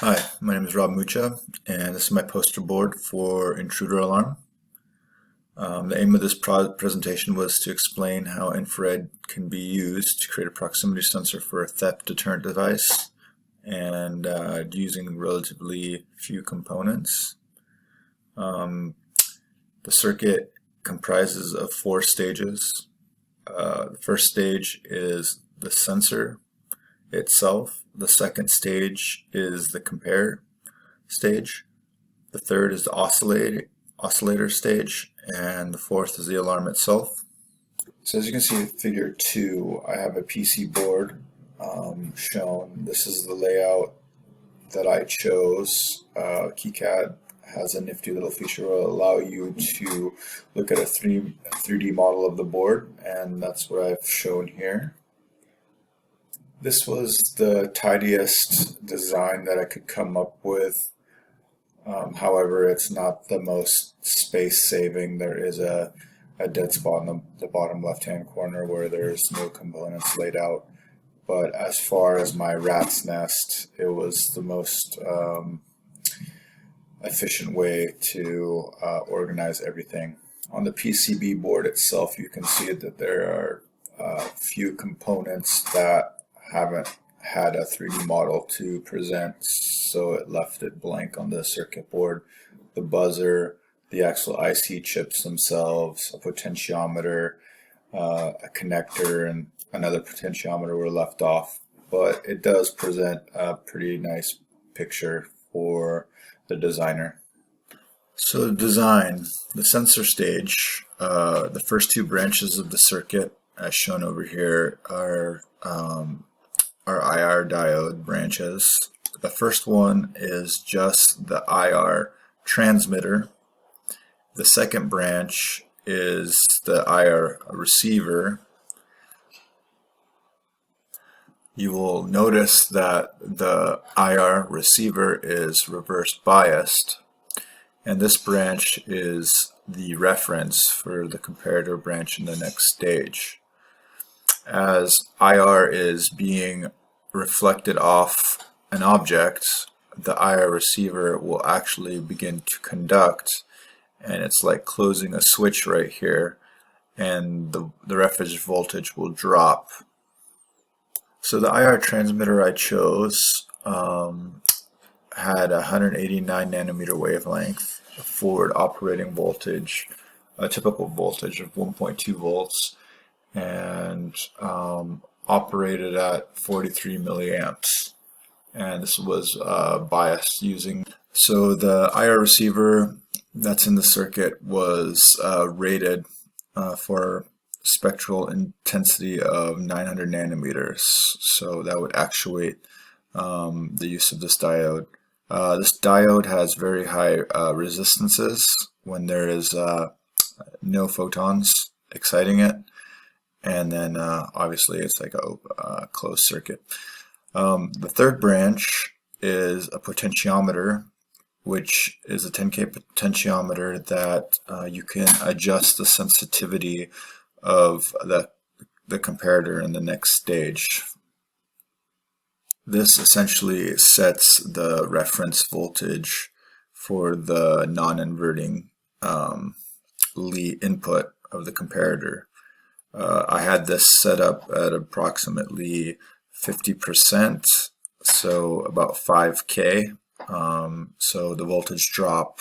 Hi, my name is Rob Mucha, and this is my poster board for Intruder Alarm. The aim of this presentation was to explain how infrared can be used to create a proximity sensor for a theft deterrent device, and using relatively few components. The circuit comprises of 4 stages. The first stage is the sensor itself. The second stage is the compare stage. The third is the oscillator stage, and the fourth is the alarm itself. So as you can see in figure 2, I have a PC board shown. This is the layout that I chose. KiCad has a nifty little feature that will allow you to look at a 3D model of the board, and that's what I've shown here. This was the tidiest design that I could come up with. However, it's not the most space-saving. There is a dead spot in the bottom left-hand corner where there's no components laid out. But as far as my rat's nest, it was the most efficient way to organize everything. On the PCB board itself, you can see that there are a few components that haven't had a 3D model to present, so it left it blank on the circuit board. The buzzer, the actual IC chips themselves, a potentiometer, a connector, and another potentiometer were left off, but it does present a pretty nice picture for the designer. So the design, the sensor stage, the first 2 branches of the circuit as shown over here are IR diode branches. The first one is just the IR transmitter. The second branch is the IR receiver. You will notice that the IR receiver is reverse biased, and this branch is the reference for the comparator branch in the next stage. As IR is being reflected off an object, the IR receiver will actually begin to conduct, and it's like closing a switch right here, and the reference voltage will drop. So the IR transmitter I chose had a 189 nanometer wavelength, a forward operating voltage, a typical voltage of 1.2 volts, and operated at 43 milliamps, and this was biased using. So the IR receiver that's in the circuit was rated for spectral intensity of 900 nanometers, so that would actuate the use of this diode. This diode has very high resistances when there is no photons exciting it, and then obviously it's like a closed circuit. The third branch is a potentiometer, which is a 10K potentiometer that you can adjust the sensitivity of the comparator in the next stage. This essentially sets the reference voltage for the non-inverting lead input of the comparator. I had this set up at approximately 50%, so about 5K. So the voltage drop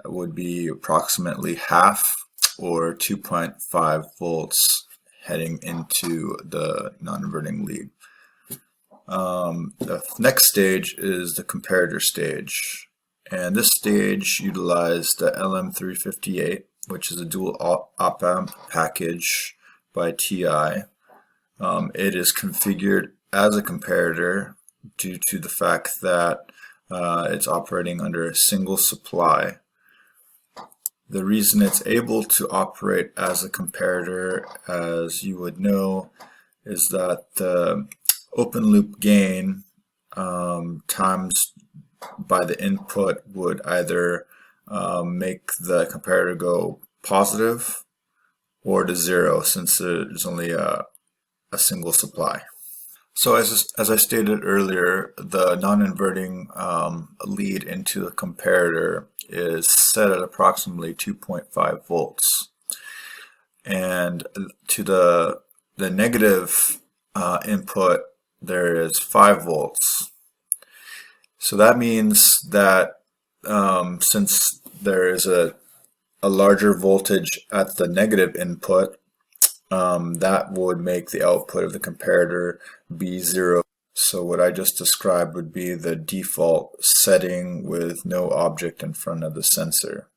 would be approximately half, or 2.5 volts heading into the non-inverting lead. The next stage is the comparator stage, and this stage utilized the LM358, which is a dual op-amp package by TI. It is configured as a comparator due to the fact that it's operating under a single supply. The reason it's able to operate as a comparator, as you would know, is that the open loop gain times by the input would either make the comparator go positive or to 0, since there's only a single supply. So as I stated earlier, the non-inverting lead into the comparator is set at approximately 2.5 volts. And to the negative input, there is 5 volts. So that means that since there is a larger voltage at the negative input, that would make the output of the comparator be 0. So what I just described would be the default setting with no object in front of the sensor.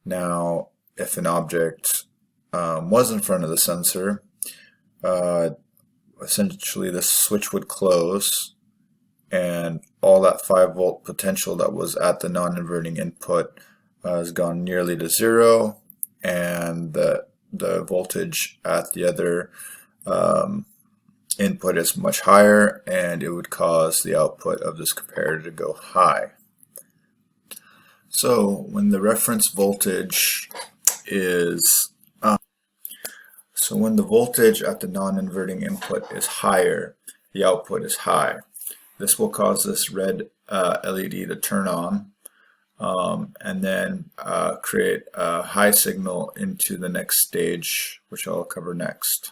Now, if an object was in front of the sensor, essentially the switch would close and all that 5 volt potential that was at the non-inverting input has gone nearly to 0, and the voltage at the other input is much higher, and it would cause the output of this comparator to go high. So when the reference voltage is when the voltage at the non-inverting input is higher, the output is high. This will cause this red LED to turn on and then create a high signal into the next stage, which I'll cover next.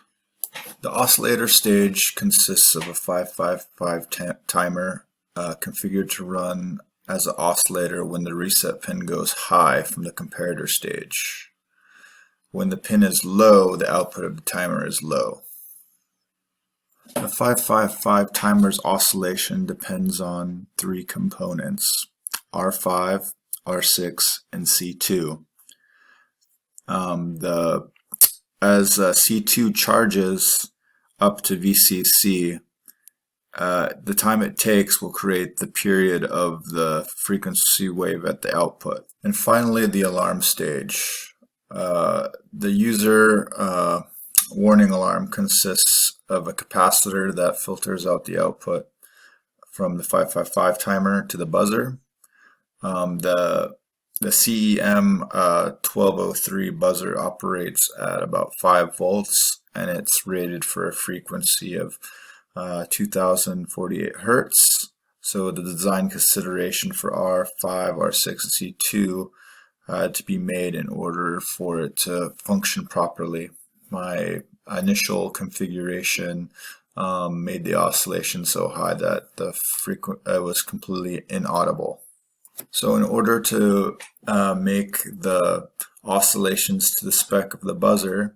The oscillator stage consists of a 555 timer configured to run as an oscillator when the reset pin goes high from the comparator stage. When the pin is low, the output of the timer is low. The 555 timer's oscillation depends on 3 components: R5, R6, and C2. As C2 charges up to VCC, the time it takes will create the period of the frequency wave at the output. And finally, the alarm stage. The user warning alarm consists of a capacitor that filters out the output from the 555 timer to the buzzer. The CEM 1203 buzzer operates at about 5 volts, and it's rated for a frequency of 2048 Hertz. So the design consideration for R5, R6, and C2 had to be made in order for it to function properly. My initial configuration made the oscillation so high that it was completely inaudible. So in order to make the oscillations to the spec of the buzzer,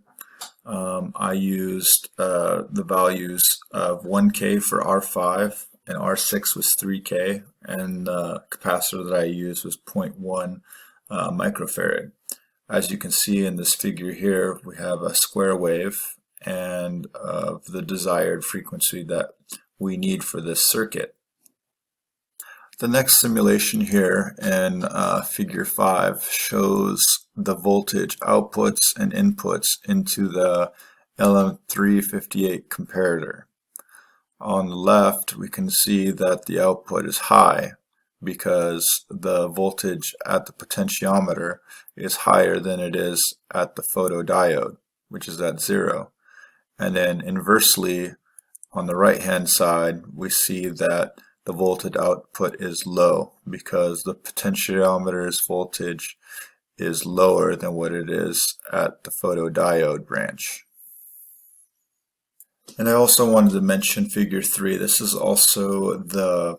I used the values of 1K for R5, and R6 was 3K, and the capacitor that I used was 0.1 microfarad. As you can see in this figure here, we have a square wave and of the desired frequency that we need for this circuit. The next simulation here in figure 5 shows the voltage outputs and inputs into the LM358 comparator. On the left, we can see that the output is high because the voltage at the potentiometer is higher than it is at the photodiode, which is at 0. And then inversely, on the right hand side, we see that the voltage output is low because the potentiometer's voltage is lower than what it is at the photodiode branch. And I also wanted to mention figure 3. This is also the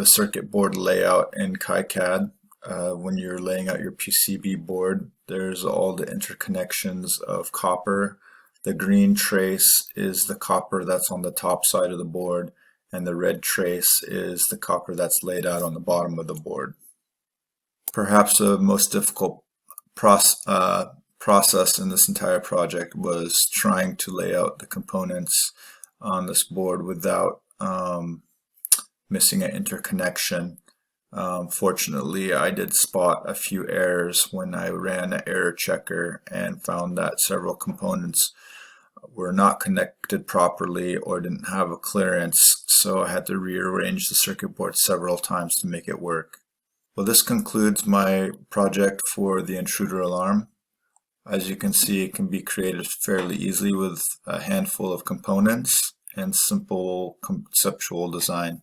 circuit board layout in KiCad. When you're laying out your PCB board, there's all the interconnections of copper. The green trace is the copper that's on the top side of the board, and the red trace is the copper that's laid out on the bottom of the board. Perhaps the most difficult process in this entire project was trying to lay out the components on this board without missing an interconnection. Fortunately, I did spot a few errors when I ran an error checker and found that several components were not connected properly or didn't have a clearance, so I had to rearrange the circuit board several times to make it work. Well, this concludes my project for the intruder alarm. As you can see, it can be created fairly easily with a handful of components, and simple conceptual design.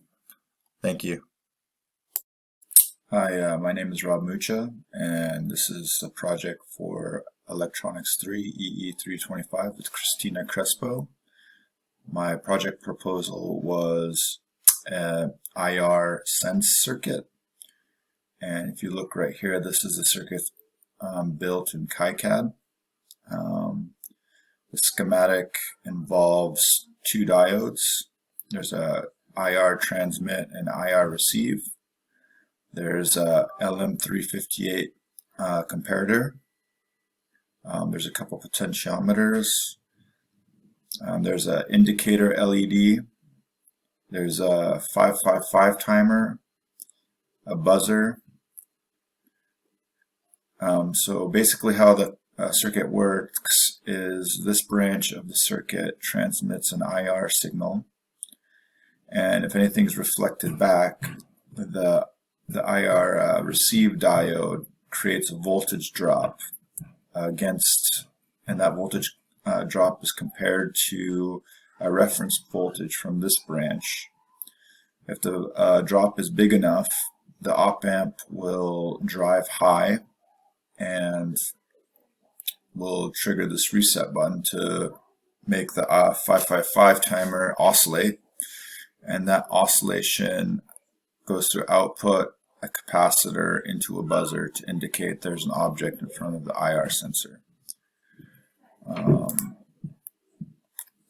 Thank you. Hi, my name is Rob Mucha, and this is a project for Electronics 3 EE325 with Christina Crespo. My project proposal was an IR sense circuit, and if you look right here, this is a circuit built in KiCad. The schematic involves two diodes. There's a IR transmit and IR receive. There's a LM358 comparator. There's a couple potentiometers. There's an indicator LED. There's a 555 timer, a buzzer. So basically how the circuit works is this branch of the circuit transmits an IR signal, and if anything's reflected back, the IR receive diode creates a voltage drop against, and that voltage drop is compared to a reference voltage from this branch. If the drop is big enough, the op-amp will drive high and will trigger this reset button to make the 555 timer oscillate, and that oscillation goes through output, a capacitor, into a buzzer to indicate there's an object in front of the IR sensor.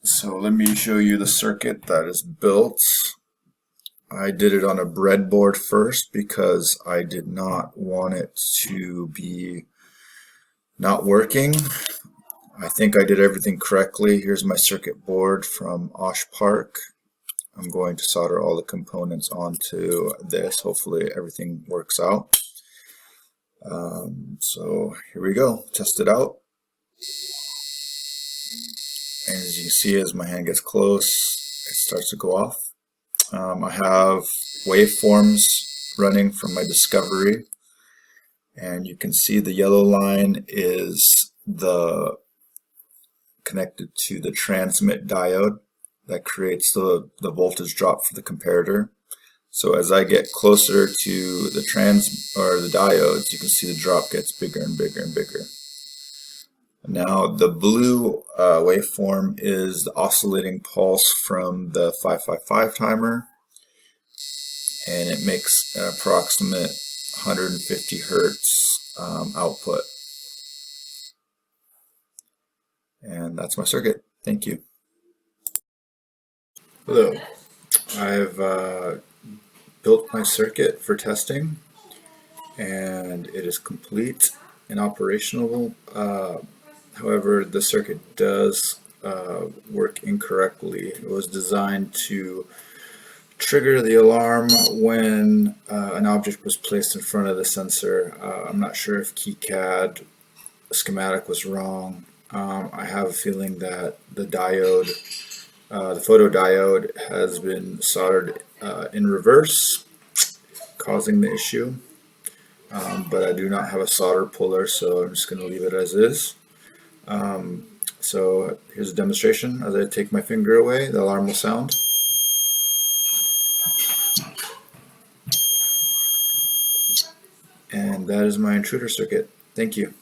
So let me show you the circuit that is built. I did it on a breadboard first because I did not want it to be not working. I think I did everything correctly. Here's my circuit board from Osh Park. I'm going to solder all the components onto this. Hopefully everything works out. So here we go. Test it out. And as you can see, as my hand gets close, it starts to go off. I have waveforms running from my Discovery, and you can see the yellow line is connected to the transmit diode that creates the voltage drop for the comparator. So as I get closer to the diodes, you can see the drop gets bigger and bigger and bigger. Now the blue waveform is the oscillating pulse from the 555 timer, and it makes an approximate 150 hertz output. And that's my circuit. Thank you. Hello. I've built my circuit for testing, and it is complete and operational. However, the circuit does work incorrectly. It was designed to trigger the alarm when an object was placed in front of the sensor. I'm not sure if KiCad schematic was wrong. I have a feeling that the diode, the photodiode, has been soldered in reverse, causing the issue. But I do not have a solder puller, so I'm just going to leave it as is. So here's a demonstration. As I take my finger away, the alarm will sound. And that is my intruder circuit. Thank you.